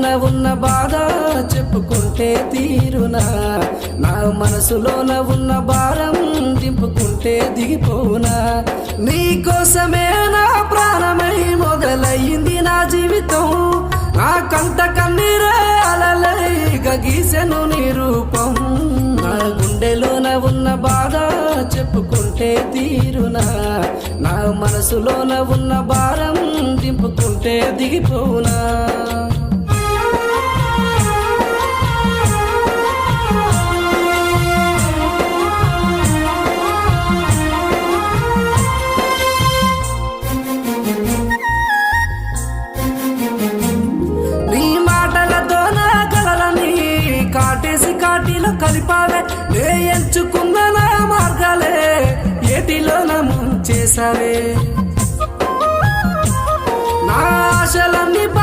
గుండెలోన ఉన్న బాధ చెప్పుకుంటే తీరునా, నా మనసులోన ఉన్న భారం దింపుకుంటే దిగిపోనా. నీకోసమే నా ప్రాణమై మొదలయ్యింది నా జీవితం, నా కంట కన్నీరే అలలై గీసెను నీ రూపం. నా గుండెలోన ఉన్న బాధ చెప్పుకుంటే తీరునా, నా మనసులోన ఉన్న భారం దింపుకుంటే దిగిపోనా. కాటిలో కలిపావే నే ఎంచుకున్న నా మార్గాలే ఏటిలో నా ముంచేసావే. నా ఆశలన్నీ